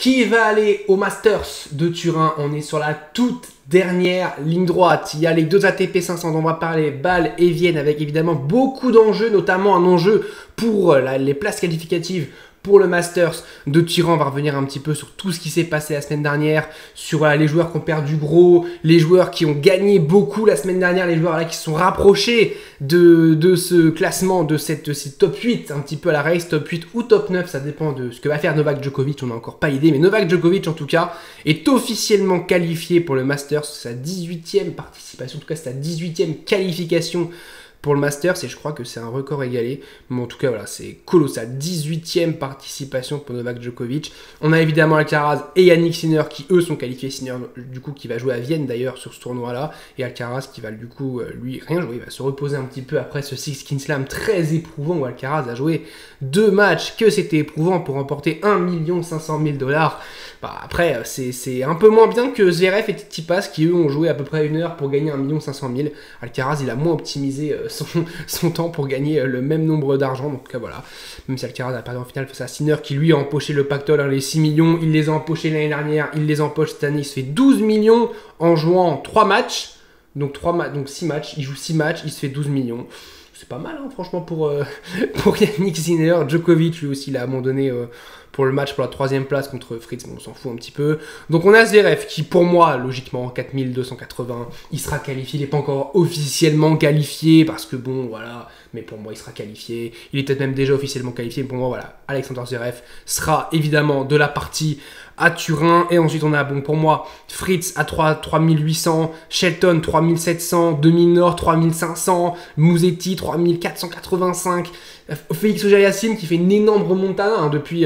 Qui va aller au Masters de Turin? On est sur la toute dernière ligne droite. Il y a les deux ATP 500 dont on va parler, Bâle et Vienne, avec évidemment beaucoup d'enjeux, notamment un enjeu pour les places qualificatives pour le Masters de Turin. On va revenir un petit peu sur tout ce qui s'est passé la semaine dernière, sur les joueurs qui ont perdu gros, les joueurs qui ont gagné beaucoup la semaine dernière, les joueurs là qui se sont rapprochés de ce classement, de ces top 8, un petit peu à la race, top 8 ou top 9, ça dépend de ce que va faire Novak Djokovic, on n'a encore pas idée, mais Novak Djokovic en tout cas est officiellement qualifié pour le Masters, c'est sa 18e participation, en tout cas c'est sa 18e qualification pour le Masters, et je crois que c'est un record égalé. Mais en tout cas, voilà, c'est colossal. 18e participation pour Novak Djokovic. On a évidemment Alcaraz et Yannick Sinner qui, eux, sont qualifiés. Sinner, du coup, qui va jouer à Vienne, d'ailleurs, sur ce tournoi-là. Et Alcaraz qui va, du coup, lui, rien jouer. Il va se reposer un petit peu après ce Six Slam très éprouvant où Alcaraz a joué 2 matchs, que c'était éprouvant pour remporter 1 500 000 $. Bah, après, c'est un peu moins bien que Zverev et Tsitsipas qui, eux, ont joué à peu près 1 heure pour gagner 1 500 000 $. Alcaraz, il a moins optimisé son temps pour gagner le même nombre d'argent. Donc voilà, même si Alcaraz a perdu en finale face à Sinner qui lui a empoché le pactole, les 6 millions, il les a empochés l'année dernière, il les empoche cette année, il se fait 12 millions en jouant 3 matchs, donc 6 matchs, il joue 6 matchs, il se fait 12 millions. C'est pas mal, hein, franchement, pour Yannick Sinner. Djokovic, lui aussi, il a abandonné pour le match pour la 3e place contre Fritz, mais on s'en fout un petit peu. Donc on a Zverev qui, pour moi, logiquement, 4280, il sera qualifié. Il n'est pas encore officiellement qualifié, parce que bon, voilà, mais pour moi, il sera qualifié. Il est peut-être même déjà officiellement qualifié. Pour moi, voilà, Alexander Zverev sera évidemment de la partie à Turin. Et ensuite, on a, bon, pour moi, Fritz à 3800, Shelton 3700, Deminor 3500, Musetti 3485, Félix Auger-Aliassime qui fait une énorme remontada hein, depuis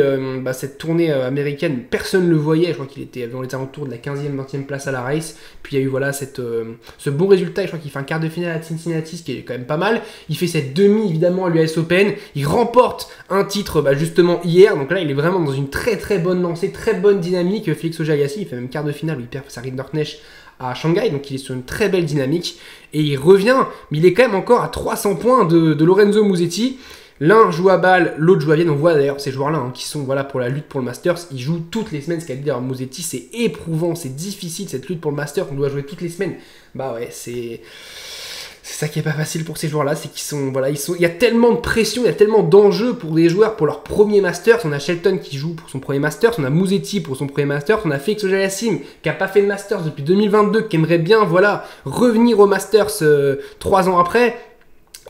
cette tournée américaine. Personne ne le voyait, je crois qu'il était dans les alentours de la 15e, 20e place à la race. Puis il y a eu voilà, ce bon résultat, je crois qu'il fait un quart de finale à Cincinnati, ce qui est quand même pas mal. Il fait cette demi évidemment à l'US Open, il remporte un titre justement hier, donc là il est vraiment dans une très très bonne lancée, très bonne dynamique. Félix Auger-Aliassime, il fait même quart de finale où il perd face à Rinderknecht à Shanghai, donc il est sur une très belle dynamique et il revient, mais il est quand même encore à 300 points de Lorenzo Musetti. L'un joue à Bâle, l'autre joue à Vienne. On voit d'ailleurs ces joueurs-là hein, qui sont voilà, pour la lutte pour le Masters. Ils jouent toutes les semaines, ce qu'a dit d'ailleurs Musetti. C'est éprouvant, c'est difficile cette lutte pour le Masters. On doit jouer toutes les semaines. Bah ouais, c'est ça qui est pas facile pour ces joueurs-là. C'est qu'ils sont, voilà, il y a tellement de pression, il y a tellement d'enjeux pour des joueurs pour leur premier Masters. On a Shelton qui joue pour son premier Masters. On a Musetti pour son premier Masters. On a Félix Auger-Aliassime qui n'a pas fait de Masters depuis 2022, qui aimerait bien voilà, revenir au Masters 3 ans après.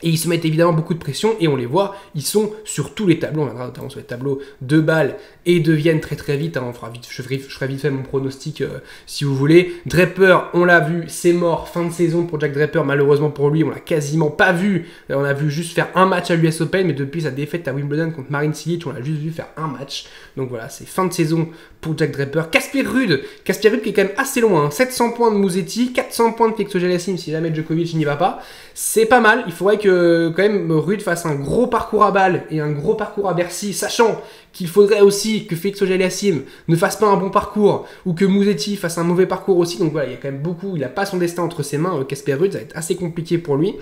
Et ils se mettent évidemment beaucoup de pression et on les voit, ils sont sur tous les tableaux, on viendra notamment sur les tableaux de Bâle et de Vienne très très vite, hein, je ferai vite fait mon pronostic si vous voulez. Draper, on l'a vu, c'est mort, fin de saison pour Jack Draper, malheureusement pour lui, on l'a quasiment pas vu, on a vu juste faire un match à l'US Open, mais depuis sa défaite à Wimbledon contre Marin Cilic, on l'a juste vu faire un match, donc voilà, c'est fin de saison pour Jack Draper. Casper Ruud qui est quand même assez loin, hein, 700 points de Musetti, 400 points de Félix Auger-Aliassime si jamais Djokovic n'y va pas, c'est pas mal, il faudrait que quand même Ruud fasse un gros parcours à Bâle et un gros parcours à Bercy, sachant qu'il faudrait aussi que Félix Auger-Aliassime ne fasse pas un bon parcours ou que Musetti fasse un mauvais parcours aussi. Donc voilà, il y a quand même beaucoup, il n'a pas son destin entre ses mains. Casper Ruud, ça va être assez compliqué pour lui.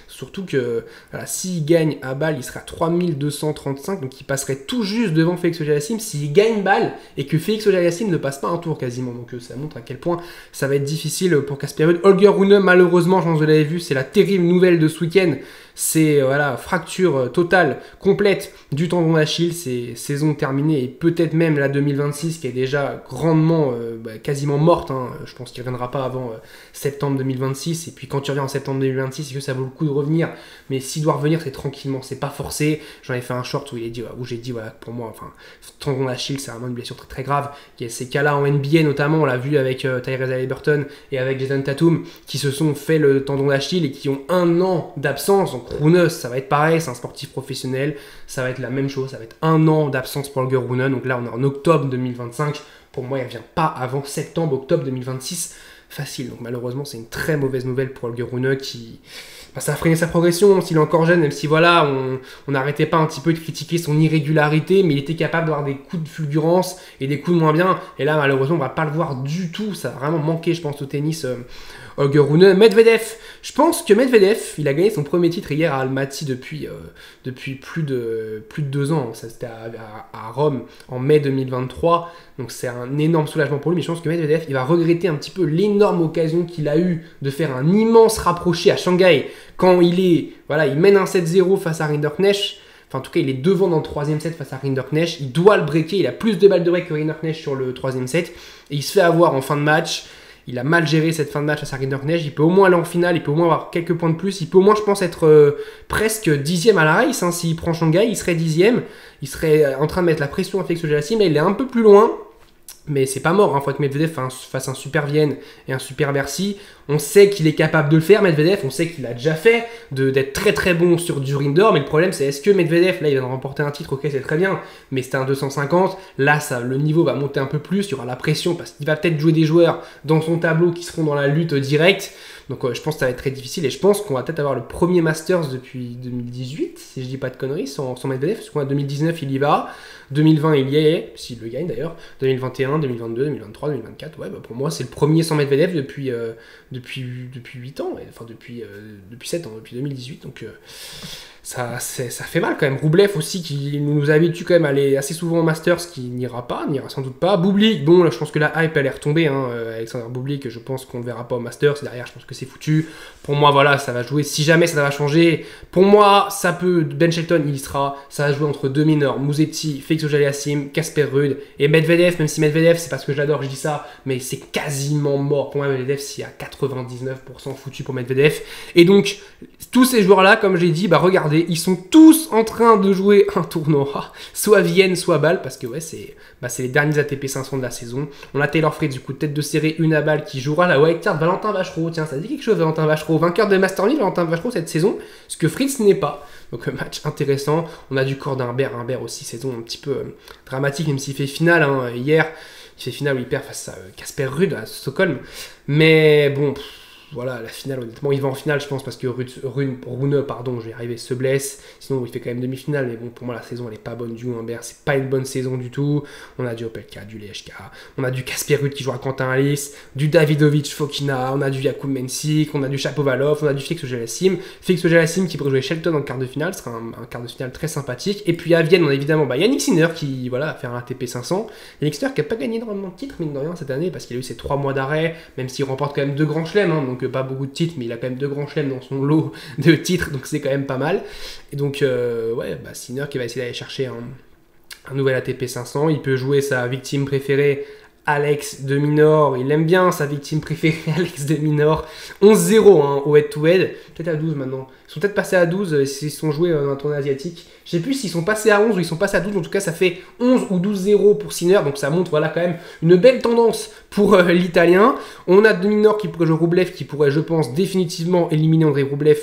Surtout que voilà, s'il gagne à Bâle, il sera à 3235, donc il passerait tout juste devant Félix Auger-Aliassime s'il gagne Bâle et que Félix Auger-Aliassime ne passe pas un tour quasiment. Donc ça montre à quel point ça va être difficile pour Casper Ruud. Holger Rune, malheureusement, je pense que vous l'avez vu, c'est la terrible nouvelle de ce week-end. C'est voilà, fracture totale, complète du tendon d'Achille, c'est saison terminée et peut-être même la 2026 qui est déjà grandement, quasiment morte. Hein. Je pense qu'il ne reviendra pas avant septembre 2026. Et puis quand tu reviens en septembre 2026, est-ce que ça vaut le coup de revenir? Mais s'il doit revenir, c'est tranquillement, c'est pas forcé. J'en ai fait un short où j'ai dit voilà, pour moi, enfin, tendon d'Achille, c'est vraiment une blessure très très grave. Il y a ces cas-là en NBA notamment, on l'a vu avec Tyrese Haliburton et avec Jason Tatum qui se sont fait le tendon d'Achille et qui ont 1 an d'absence. Donc Rune, ça va être pareil, c'est un sportif professionnel, ça va être la même chose, ça va être 1 an d'absence pour Holger Rune. Donc là, on est en octobre 2025. Pour moi, il ne revient pas avant septembre-octobre 2026. Facile. Donc malheureusement, c'est une très mauvaise nouvelle pour Holger Rune qui... ça a freiné sa progression, s'il est encore jeune, même si voilà, on n'arrêtait pas un petit peu de critiquer son irrégularité, mais il était capable d'avoir des coups de fulgurance et des coups de moins bien. Et là, malheureusement, on ne va pas le voir du tout. Ça a vraiment manqué, je pense, au tennis. Holger Rune. Medvedev, je pense que Medvedev, il a gagné son premier titre hier à Almaty depuis plus de 2 ans. Ça, c'était à Rome en mai 2023. Donc c'est un énorme soulagement pour lui, mais je pense que Medvedev, il va regretter un petit peu l'énorme occasion qu'il a eu de faire un immense rapproché à Shanghai quand il mène un 7-0 face à Rinderknecht. Enfin, en tout cas, il est devant dans le 3e set face à Rinderknecht. Il doit le breaker. Il a plus de balles de break que Rinderknecht sur le 3e set. Et il se fait avoir en fin de match. Il a mal géré cette fin de match face à Rinderknecht. Il peut au moins aller en finale. Il peut au moins avoir quelques points de plus. Il peut au moins, je pense, être presque 10e à la race. Hein. S'il prend Shanghai, il serait 10e. Il serait en train de mettre la pression à Félix Auger-Aliassime. Là, il est un peu plus loin. Mais c'est pas mort, il faut que Medvedev fasse un super Vienne et un super Bercy. On sait qu'il est capable de le faire, Medvedev, on sait qu'il l'a déjà fait, d'être très très bon sur du Rinder, mais le problème c'est est-ce que Medvedev, là il vient de remporter un titre, ok c'est très bien, mais c'était un 250, là le niveau va monter un peu plus, il y aura la pression parce qu'il va peut-être jouer des joueurs dans son tableau qui seront dans la lutte directe. Donc je pense que ça va être très difficile et je pense qu'on va peut-être avoir le premier Masters depuis 2018, si je dis pas de conneries, sans Medvedev, parce qu'en 2019 il y va, 2020 il y est, s'il le gagne d'ailleurs, 2021, 2022, 2023, 2024, ouais, bah pour moi c'est le premier sans Medvedev depuis 8 ans, enfin depuis 7 ans, depuis 2018, donc ça fait mal quand même. Roublev aussi qui nous habitue quand même à aller assez souvent au Masters, qui n'ira sans doute pas. Bublik, bon là je pense que la hype elle est retombée, hein. Alexander Bublik, je pense qu'on ne le verra pas au Masters, derrière je pense que c'est foutu. Pour moi voilà, ça va jouer, si jamais ça va changer, pour moi ça peut, Ben Shelton il y sera, ça va jouer entre deux mineurs, Musetti, Félix Auger-Aliassime, Casper Ruud et Medvedev, même si Medvedev c'est parce que je l'adore, je dis ça, mais c'est quasiment mort. Pour moi Medvedev c'est à 99% foutu pour Medvedev. Et donc tous ces joueurs là, comme j'ai dit, bah regardez, ils sont tous en train de jouer un tournoi, soit Vienne, soit Bâle, parce que ouais, c'est les derniers ATP 500 de la saison. On a Taylor Fritz, du coup, tête de série, une à Bâle, qui jouera la wildcard Valentin Vachereau. Tiens, ça dit quelque chose, Valentin Vachereau, vainqueur de Master 1000, Valentin Vachereau cette saison, ce que Fritz n'est pas. Donc match intéressant. On a du corps d'Humbert aussi, saison un petit peu dramatique, même s'il fait finale hein, hier. Il fait finale où il perd face à Casper Ruud à Stockholm. Mais bon... Voilà, la finale, honnêtement, il va en finale, je pense, parce que Rune, pardon, je vais y arriver, se blesse. Sinon, il fait quand même demi-finale, mais bon, pour moi, la saison, elle n'est pas bonne du Humbert. C'est pas une bonne saison du tout. On a du Opelka, du Lejka, on a du Casper Ruud qui joue à Quentin Alice, du Davidovich Fokina, on a du Jakub Mensik, on a du Shapovalov, on a du Félix Auger-Aliassime. Félix Auger-Aliassime qui pourrait jouer Shelton en quart de finale, ce sera un quart de finale très sympathique. Et puis à Vienne, on a évidemment Yannick Sinner qui, voilà, a fait un ATP 500. Yannick Sinner qui n'a pas gagné énormément de titres, mine de rien, cette année, parce qu'il a eu ses 3 mois d'arrêt, même s'il remporte quand même 2 grands chelems, hein, donc pas beaucoup de titres, mais il a quand même 2 grands chelems dans son lot de titres, donc c'est quand même pas mal. Et donc, Sinner qui va essayer d'aller chercher un nouvel ATP 500. Il peut jouer sa victime préférée, Alex de Minaur. Il aime bien sa victime préférée, Alex de Minaur. 11-0 hein, au head-to-head. Peut-être à 12 maintenant. Ils sont peut-être passés à 12 s'ils sont joués dans un tournoi asiatique. Je sais plus s'ils sont passés à 11 ou ils sont passés à 12. En tout cas, ça fait 11 ou 12-0 pour Sinner. Donc ça montre voilà, quand même une belle tendance pour l'Italien. On a de Minaur qui pourrait jouer Roublev, qui pourrait, je pense, définitivement éliminer Andrei Roublev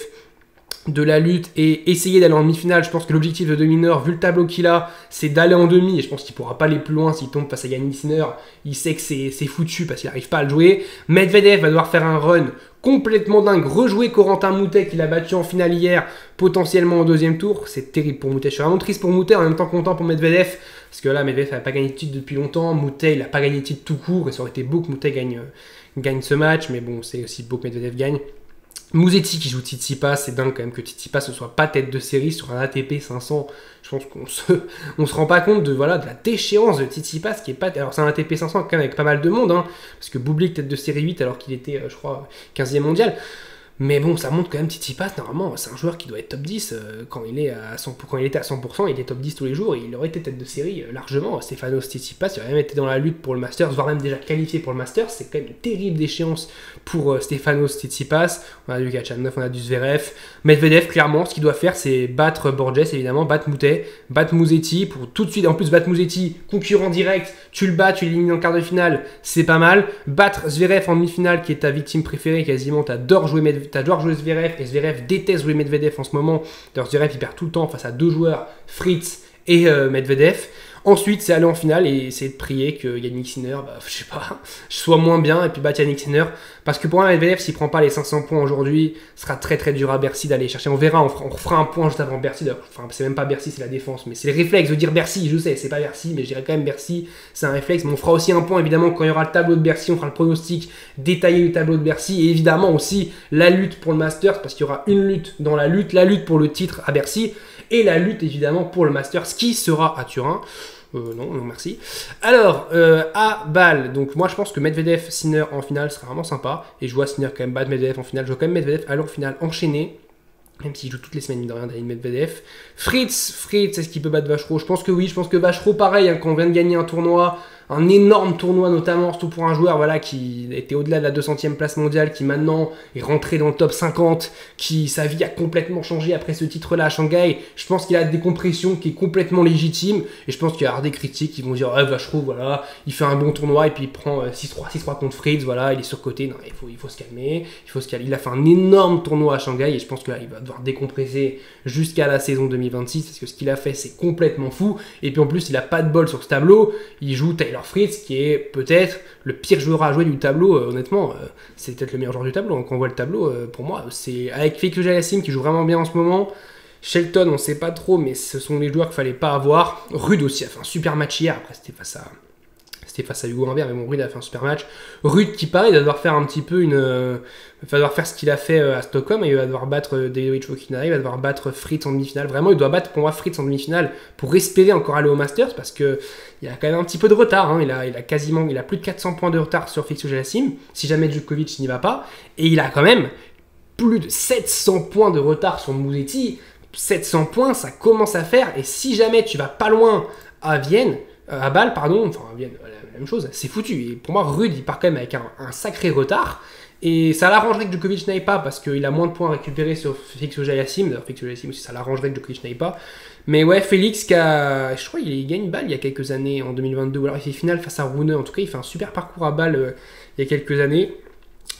de la lutte et essayer d'aller en demi-finale. Je pense que l'objectif de Mineur, vu le tableau qu'il a, c'est d'aller en demi, et je pense qu'il pourra pas aller plus loin s'il tombe face à Yannick Sinner. Il sait que c'est foutu parce qu'il n'arrive pas à le jouer. Medvedev va devoir faire un run complètement dingue, rejouer Corentin Moutet qu'il a battu en finale hier, potentiellement au deuxième tour. C'est terrible pour Moutet, je suis vraiment triste pour Moutet, en même temps content pour Medvedev, parce que là Medvedev n'a pas gagné de titre depuis longtemps, Moutet il n'a pas gagné de titre tout court, et ça aurait été beau que Moutet gagne ce match, mais bon, c'est aussi beau que Medvedev gagne. Musetti qui joue Tsitsipas, c'est dingue quand même que Tsitsipas ne soit pas tête de série sur un ATP 500. Je pense qu'on se rend pas compte de la déchéance de Tsitsipas qui est pas... Alors c'est un ATP 500 quand même avec pas mal de monde, hein, parce que Bublik tête de série 8 alors qu'il était, je crois, 15e mondial. Mais bon, ça montre quand même Tsitsipas, normalement, c'est un joueur qui doit être top 10 quand il était à 100%, il est top 10 tous les jours et il aurait été tête de série largement. Stefanos Tsitsipas, il aurait même été dans la lutte pour le Masters, voire même déjà qualifié pour le Masters. C'est quand même une terrible déchéance pour Stefanos Tsitsipas. On a du Kachanov, on a du Zverev. Medvedev, clairement, ce qu'il doit faire, c'est battre Borges, évidemment, battre Moutet, battre Musetti, pour tout de suite, en plus battre Musetti, concurrent direct, tu le bats, tu l'élimines en quart de finale, c'est pas mal. Battre Zverev en demi-finale, qui est ta victime préférée, quasiment, t'adores jouer Zverev, et Zverev déteste jouer Medvedev en ce moment. D'ailleurs, Zverev, il perd tout le temps face à 2 joueurs, Fritz et Medvedev. Ensuite, c'est aller en finale et essayer de prier que Yannick Sinner, je sais pas, soit moins bien et puis battre Yannick Sinner. Parce que pour moi, Medvedev, s'il prend pas les 500 points aujourd'hui, ce sera très très dur à Bercy d'aller chercher. On verra, on refera un point juste avant Bercy. Enfin, c'est même pas Bercy, c'est la défense. Mais c'est le réflexe de dire Bercy, je sais, c'est pas Bercy, mais je dirais quand même Bercy, c'est un réflexe. Mais on fera aussi un point, évidemment, quand il y aura le tableau de Bercy, on fera le pronostic détaillé du tableau de Bercy. Et évidemment aussi la lutte pour le Masters, parce qu'il y aura une lutte dans la lutte pour le titre à Bercy. Et la lutte, évidemment, pour le Masters, qui sera à Turin. Non, merci. Alors, à Bâle, donc moi je pense que Medvedev, Sinner en finale sera vraiment sympa. Et je vois Sinner quand même battre Medvedev en finale. Je vois quand même Medvedev aller en finale enchaîné. Même s'il joue toutes les semaines, mine de rien, Daniil Medvedev. Fritz, est-ce qu'il peut battre Vachereau? Je pense que oui. Je pense que Vachereau, pareil, hein, quand on vient de gagner un tournoi, un énorme tournoi notamment, surtout pour un joueur voilà, qui était au-delà de la 200e place mondiale, qui maintenant est rentré dans le top 50, qui sa vie a complètement changé après ce titre-là à Shanghai. Je pense qu'il a des décompression qui est complètement légitime, et je pense qu'il y aura des critiques qui vont dire « Ah, Vachereau, voilà, il fait un bon tournoi, et puis il prend 6-3 contre Fritz, voilà, il est surcoté. » Non, il faut se calmer, il a fait un énorme tournoi à Shanghai, et je pense qu'il va devoir décompresser jusqu'à la saison 2026, parce que ce qu'il a fait, c'est complètement fou, et puis en plus, il a pas de bol sur ce tableau, il joue Taylor Fritz, qui est peut-être le pire joueur à jouer du tableau, honnêtement, c'est peut-être le meilleur joueur du tableau, hein. Quand on voit le tableau, pour moi, c'est avec Félix Auger-Aliassime qui joue vraiment bien en ce moment, Shelton, on sait pas trop, mais ce sont les joueurs qu'il fallait pas avoir, Rude aussi a fait un super match hier, après c'était face à Hugo Humbert, mais bon, Rude a fait un super match. Rude qui, pareil, va devoir faire un petit peu il va devoir faire ce qu'il a fait à Stockholm, et il va devoir battre David Fokina, il va devoir battre Fritz en demi-finale. Vraiment, il doit battre pour moi Fritz en demi-finale pour espérer encore aller au Masters, parce que il a quand même un petit peu de retard. Hein. Il a plus de 400 points de retard sur Félix Auger-Aliassime, si jamais Djokovic n'y va pas. Et il a quand même plus de 700 points de retard sur Musetti. 700 points, ça commence à faire. Et si jamais tu vas pas loin à Vienne, à Bâle, pardon, enfin à Vienne, la même chose, c'est foutu. Et pour moi, Rude, il part quand même avec un sacré retard. Et ça l'arrangerait que Djokovic n'aille pas, parce qu'il a moins de points à récupérer sur Félix Auger-Aliassime. D'ailleurs, Félix Auger-Aliassime aussi, ça l'arrangerait que Djokovic n'aille pas. Mais ouais, Félix, je crois qu'il gagne Bâle il y a quelques années, en 2022. Ou alors il fait finale face à Rune. En tout cas, il fait un super parcours à Bâle il y a quelques années.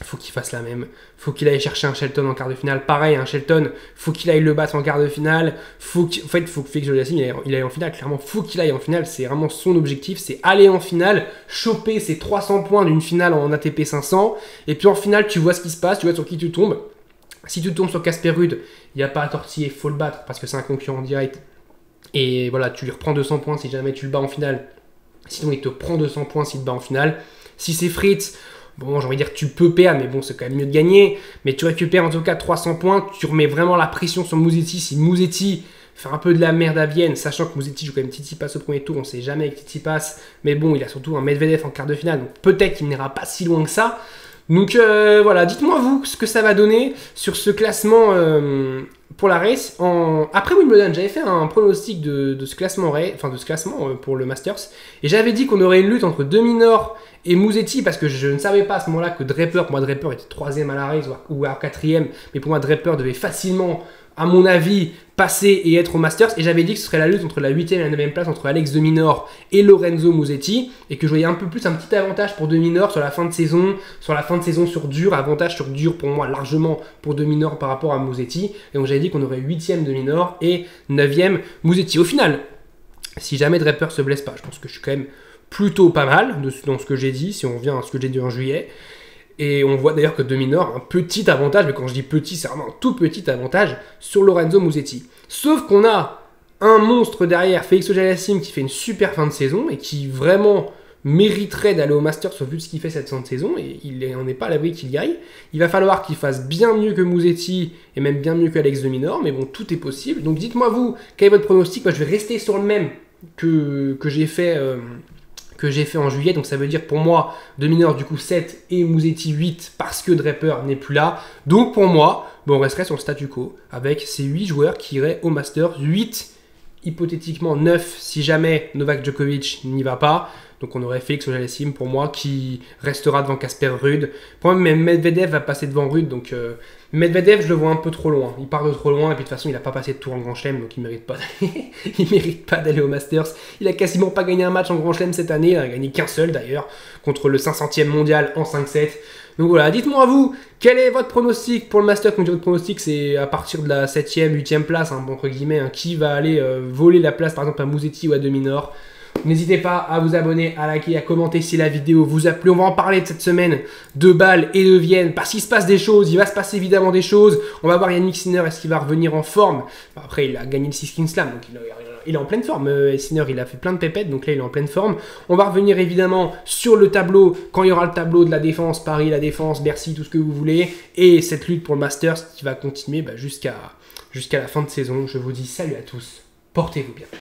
Faut qu'il fasse la même. Faut qu'il aille chercher un Shelton en quart de finale. Pareil, un Shelton, faut qu'il aille le battre en quart de finale. Faut que Félix Auger-Aliassime il aille en finale. Clairement, faut qu'il aille en finale. C'est vraiment son objectif. C'est aller en finale, choper ses 300 points d'une finale en ATP 500. Et puis en finale, tu vois ce qui se passe, tu vois sur qui tu tombes. Si tu tombes sur Casper Ruud, il n'y a pas à tortiller, faut le battre parce que c'est un concurrent direct. Et voilà, tu lui reprends 200 points si jamais tu le bats en finale. Sinon, il te prend 200 points s'il te bat en finale. Si c'est Fritz, bon, j'ai envie de dire tu peux perdre, mais bon, c'est quand même mieux de gagner. Mais tu récupères en tout cas 300 points, tu remets vraiment la pression sur Musetti. Si Musetti fait un peu de la merde à Vienne, sachant que Musetti joue quand même Tsitsipas au premier tour, on sait jamais avec Tsitsipas. Mais bon, il a surtout un Medvedev en quart de finale, donc peut-être qu'il n'ira pas si loin que ça. Donc voilà, dites-moi vous ce que ça va donner sur ce classement pour la race. Après Wimbledon, j'avais fait un pronostic de ce classement, pour le Masters, et j'avais dit qu'on aurait une lutte entre De Minaur et Musetti, parce que je ne savais pas à ce moment-là que Draper, pour moi Draper était 3ème à la race ou à 4ème, mais pour moi Draper devait facilement, à mon avis, passer et être au Masters, et j'avais dit que ce serait la lutte entre la 8ème et la 9ème place entre Alex De Minaur et Lorenzo Musetti, et que je voyais un peu plus un petit avantage pour De Minaur sur la fin de saison, sur dur, avantage sur dur pour moi largement pour De Minaur par rapport à Musetti, et donc j'avais dit qu'on aurait 8ème De Minaur et 9ème Musetti. Au final, si jamais Draper se blesse pas, je pense que je suis quand même plutôt pas mal dans ce que j'ai dit, si on revient à ce que j'ai dit en juillet. Et on voit d'ailleurs que De Minaur a un petit avantage, mais quand je dis petit, c'est vraiment un tout petit avantage sur Lorenzo Musetti. Sauf qu'on a un monstre derrière, Félix Auger-Aliassime, qui fait une super fin de saison et qui vraiment mériterait d'aller au Masters au vu de ce qu'il fait cette fin de saison, et on n'est pas à l'abri qu'il gagne. Il va falloir qu'il fasse bien mieux que Musetti et même bien mieux qu'Alex De Minaur, mais bon, tout est possible. Donc dites-moi vous, quel est votre pronostic? Moi je vais rester sur le même que j'ai fait en juillet, donc ça veut dire pour moi De Minaur du coup 7 et Musetti 8 parce que Draper n'est plus là. Donc pour moi, on resterait sur le statu quo avec ces 8 joueurs qui iraient au Masters, 8 hypothétiquement 9 si jamais Novak Djokovic n'y va pas. Donc on aurait Félix Auger-Aliassime pour moi qui restera devant Casper Ruud. Pour moi même Medvedev va passer devant Ruud, donc Medvedev je le vois un peu trop loin. Il part de trop loin et puis de toute façon il n'a pas passé de tour en Grand Chelem, donc il mérite pas d'aller au Masters. Il a quasiment pas gagné un match en Grand Chelem cette année, il a gagné qu'un seul d'ailleurs, contre le 500e mondial en 5-7. Donc voilà, dites-moi vous, quel est votre pronostic pour le Masters? Comme je dis, votre pronostic c'est à partir de la 7e, 8e place, entre guillemets, qui va aller voler la place par exemple à Musetti ou à De Minaur. N'hésitez pas à vous abonner, à liker, à commenter si la vidéo vous a plu. On va en parler de cette semaine de Bâle et de Vienne parce qu'il se passe des choses, il va se passer évidemment des choses. On va voir Yannick Sinner, est-ce qu'il va revenir en forme? Après, il a gagné le 6 Kings Slam, donc il est en pleine forme. Sinner, il a fait plein de pépettes, donc là, il est en pleine forme. On va revenir évidemment sur le tableau, quand il y aura le tableau de la défense, Paris, la défense, Bercy, tout ce que vous voulez. Et cette lutte pour le Masters qui va continuer jusqu'à la fin de saison. Je vous dis salut à tous, portez-vous bien.